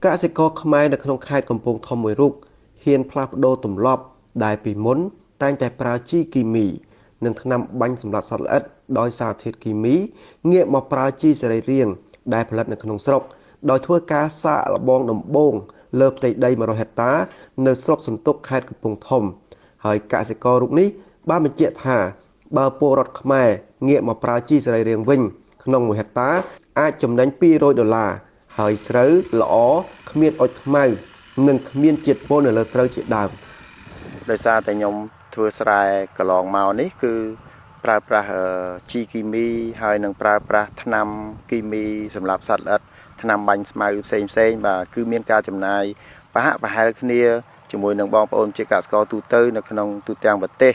កសិករខ្មែរនៅក្នុងខេត្តកំពង់ធំមួយរូបហ៊ានផ្លាស់ប្ដូរទម្លាប់ដែលពីមុនតែងតែប្រើជីគីមីនិងថ្នាំបាញ់សម្លាប់សត្វល្អិតដោយសារធាតុគីមីងាកមកប្រើជីសរីរាង្គដែលផលិតនៅក្នុងស្រុកដោយធ្វើការសាកល្បងដំបូងលើផ្ទៃដី100ហិកតានៅស្រុកសន្ទុកខេត្តកំពង់ធំហើយកសិកររូបនេះបានបញ្ជាក់ថាបើពលរដ្ឋខ្មែរងាកមកប្រើជីសរីរាង្គវិញក្នុង1ហិកតាអាចចំណេញ$200ហើយស្រូវល្អគ្មានអុចខ្មៅនិងគ្មានជាតិពុលនៅលើស្រូវជាដើមដោយសារតែខ្ញុំធ្វើស្រែកន្លងមកនេះគឺប្រើប្រាស់ជីគីមីហើយនឹងប្រើប្រាស់ថ្នាំគីមីសម្រាប់សត្វល្អិតថ្នាំបាញ់ស្មៅផ្សេងបាទគឺមានការចំណាយប្រហាក់ប្រហែលគ្នាជាមួយនឹងបងប្អូនជាកសិករទូទៅនៅក្នុងទូទាំងប្រទេស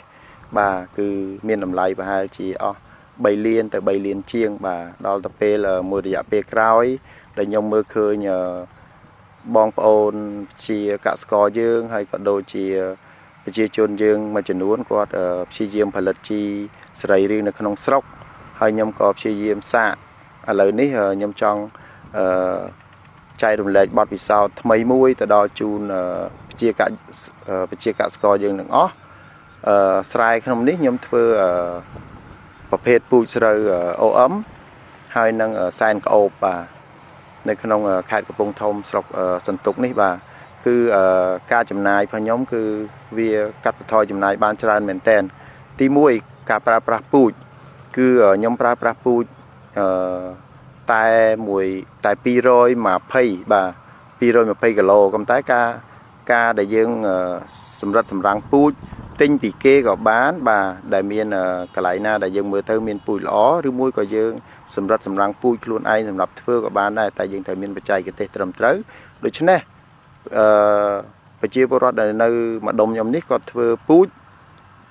បាទគឺមានតម្លៃប្រហែលជាអស់3លានទៅ3លានជាងបាទដល់ទៅពេលមួយរយៈពេលក្រោយដែលខ្ញុំមើលឃើញបងប្អូនជាកសិករយើងហើយក៏ដូចជាប្រជាជនយើងមួយចំនួនគាត់ព្យាយាមផលិតជីសរីរាង្គនៅក្នុងស្រុកហើយខ្ញុំក៏ព្យាយាមសាកឥឡូវនេះខ្ញុំចង់ចែករំលែកបទពិសោធន៍ថ្មីមួយទៅដល់ជូនប្រជាកសិករយើងទាំងអស់ស្រែក្នុងនេះខ្ញុំធ្វើប្រភេទពូជស្រូវ OM ហើយនឹងសែនក្អូបបាទនៅក្នុងខេត្តកំពង់ធំស្រុកសន្ទុកនេះបាទគឺការចំណាយរបស់ខ្ញុំគឺវាកាត់បន្ថយចំណាយបានច្រើនមែនទែនទី1ការប្រើប្រាស់ពូជគឺខ្ញុំប្រើប្រាស់ពូជតែ220បាទ220គីឡូក៏តែការដែលយើងសម្រិតសម្រាំងពូជទិញពីគេក៏បានបាទដែលមានកន្លែងណាដែលយើងមើលទៅមានពូជល្អឬមួយក៏យើងសម្រិតសម្រាំងពូជខ្លួនឯងសម្រាប់ធ្វើក៏បានដែរតែយើងត្រូវមានបច្ចេកទេសត្រឹមត្រូវដូច្នេះប្រជាពលរដ្ឋដែលនៅម្ដុំខ្ញុំនេះគាត់ធ្វើពូជ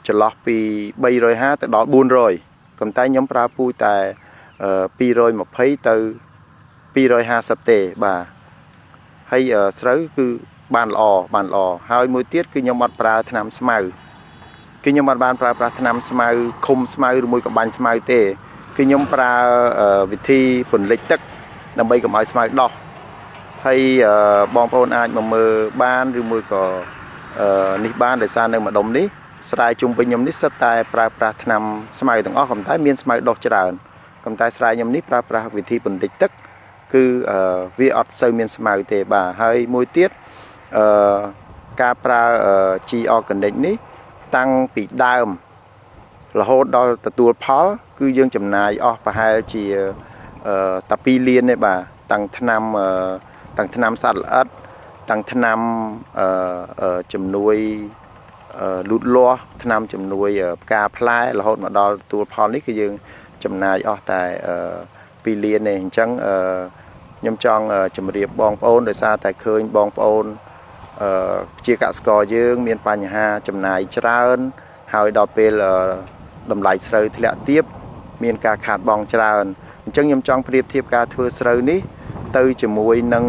ចន្លោះពី350ទៅដល់400ប៉ុន្តែខ្ញុំប្រើពូជតែ220ទៅ250ទេបាទហើយស្រូវគឺបានល្អហើយមួយទៀតគឺខ្ញុំអត់ប្រើថ្នាំស្មៅគឺខ្ញុំអត់បានប្រើប្រាស់ថ្នាំស្មៅឃុំស្មៅឬមួយក៏បាញ់ស្មៅទេគឺខ្ញុំប្រើវិធីពន្លិចទឹកដើម្បីកុំឲ្យស្មៅដោះហើយបងប្អូនអាចមកមើលបានឬមួយក៏នេះបានដោយសារនៅម្ដុំនេះស្រែជុំវិញខ្ញុំនេះសិតតែប្រើប្រាស់ថ្នាំស្មៅទាំងអស់ក៏តែមានស្មៅដុះច្រើនក៏តែស្រែខ្ញុំនេះប្រើប្រាស់វិធីពន្លិចទឹកគឺវាអត់សូវមានស្មៅទេបាទហើយមួយទៀតការប្រើជីអอร์แกនិកនេះតាំងពីដើមរហូតដល់ទទួលផលគឺយើងចំណាយអស់ប្រហែលជាតែ2លានទេបាទតាំងថ្នាំសត្វល្អិតតាំងថ្នាំជំនួយលូតលាស់ថ្នាំជំនួយផ្កាផ្លែរហូតមកដល់ទទួលផលនេះគឺយើងចំណាយអស់តែ2លានទេអញ្ចឹងខ្ញុំចង់ជម្រាបបងប្អូនដោយសារតែឃើញបងប្អូនជាកសិករយើងមានបញ្ហាចំណាយច្រើនហើយដល់ពេលតម្លៃស្រូវធ្លាក់ទាបមានការខាតបង់ច្រើនអញ្ចឹងខ្ញុំចង់ប្រៀបធៀបការធ្វើស្រូវនេះទៅជាមួយនឹង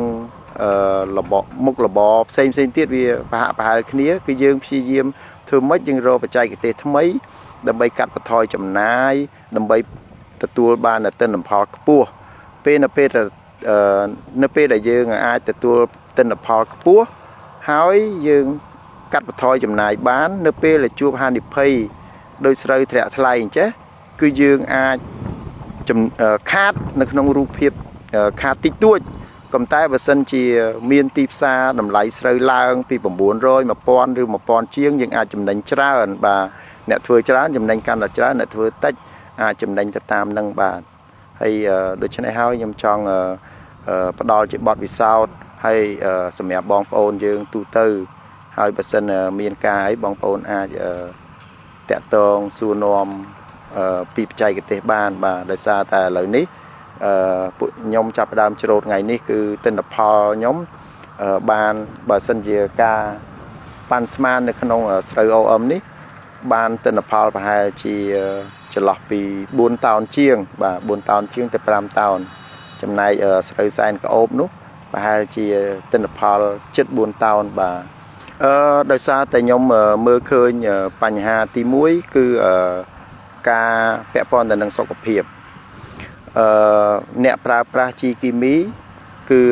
មុខរបរផ្សេងទៀតវាប្រហាក់ប្រហែលគ្នាគឺយើងព្យាយាមធ្វើម៉េចយើងរកបច្ចេកទេសថ្មីដើម្បីកាត់បន្ថយចំណាយដើម្បីទទួលបានទិន្នផលខ្ពស់នៅពេលដែលយើងអាចទទួលទិន្នផលខ្ពស់ហើយយើងកាត់បន្ថយចំណាយបាននៅពេលដែលជួបហានិភ័យដោយស្រូវធ្លាក់ថ្លៃអញ្ចេះគឺយើងអាចខាតនៅក្នុងរូបភាពខាតតិចតួចក៏តែបើសិនជាមានទីផ្សារតម្លៃស្រូវឡើងពី900 1000ឬ1000ជាងយើងអាចចំណេញច្រើនបាទអ្នកធ្វើច្រើនចំណេញកាន់តែច្រើនអ្នកធ្វើតិចអាចចំណេញទៅតាមនឹងបាទហើយដូច្នេះហើយខ្ញុំចង់ផ្ដល់ជាបទពិសោធន៍ហើយសម្រាប់បងប្អូនយើងទូទៅហើយបើសិនមានការអីបងប្អូនអាចតាក់ទងសួរនាំពីបច្ចេកទេសបានបាទដោយសារតែឥឡូវនេះពួកខ្ញុំចាប់ផ្ដើមច្រូតថ្ងៃនេះគឺទិន្នផលខ្ញុំបានបើសិនជាការប៉ាន់ស្មាននៅក្នុងស្រូវ OM នេះបានទិន្នផលប្រហែលជាចន្លោះពី4តោនជាងបាទ4តោនជាងទៅ5តោនចំណែកស្រូវសែនក្អូបនោះប្រហែលជាទិន្នផលជិត4តោនបាទដោយសារតែខ្ញុំមើលឃើញបញ្ហាទី1គឺការពាក់ព័ន្ធទៅនឹងសុខភាពអ្នកប្រើប្រាស់ជីគីមីគឺ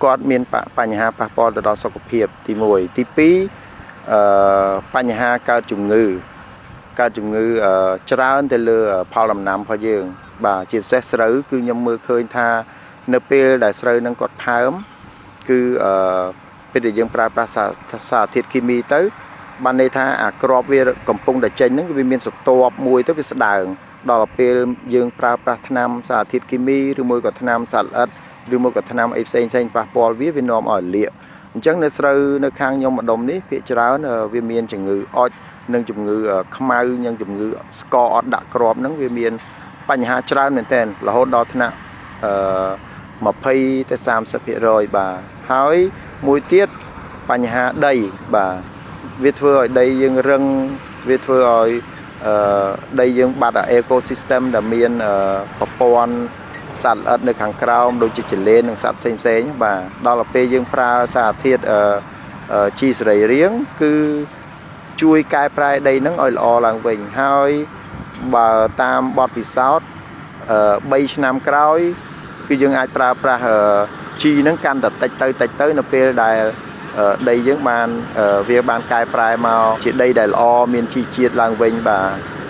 គាត់មានបញ្ហាប៉ះពាល់ទៅដល់សុខភាពទី1ទី2បញ្ហាកើតជំងឺច្រើនទៅលើផលដំណាំរបស់យើងបាទជាពិសេសស្រូវគឺខ្ញុំមើលឃើញថានៅពេលដែលស្រូវនឹងគាត់ថើមគឺពេលដែលយើងប្រើប្រាស់សារធាតុគីមីទៅបានន័យថាអាក្របវាកំពុងតែចេញហ្នឹងវាមានសន្ទាប់មួយទៅវាស្ដើងដល់ពេលយើងប្រើប្រាស់ថ្នាំសារធាតុគីមីឬមួយក៏ថ្នាំសត្វល្អិតឬមួយក៏ថ្នាំអីផ្សេងប៉ះពាល់វានាំឲ្យលាកអញ្ចឹងនៅស្រូវនៅខាងខ្ញុំម្ដុំនេះភាគច្រើនវាមានជំងឺអុចនិងជំងឺខ្មៅនិងជំងឺស្ករអត់ដាក់គ្រាប់ហ្នឹងវាមានបញ្ហាច្រើនមែនទែនរហូតដល់ថ្នាក់20ទៅ30% បាទហើយមួយទៀតបញ្ហាដីបាទវាធ្វើឲ្យដីយើងរឹងវាធ្វើឲ្យដីយើងបាត់អេកូស៊ីស្ទឹមដែលមានប្រព័ន្ធសត្វល្អិតនៅខាងក្រោមដូចជាចលែននិងសត្វផ្សេងបាទដល់ពេលយើងប្រើសារធាតុជីសរីរាង្គគឺជួយកែប្រែដីហ្នឹងឲ្យល្អឡើងវិញហើយបើតាមបទពិសោធន៍3ឆ្នាំក្រោយគឺយើងអាចប្រើប្រាស់ជីហ្នឹងកាន់តែតិចទៅនៅពេលដែលដីយើងបានវាបានកែប្រែមកជាដីដែលល្អមានជីជាតិឡើងវិញបាទ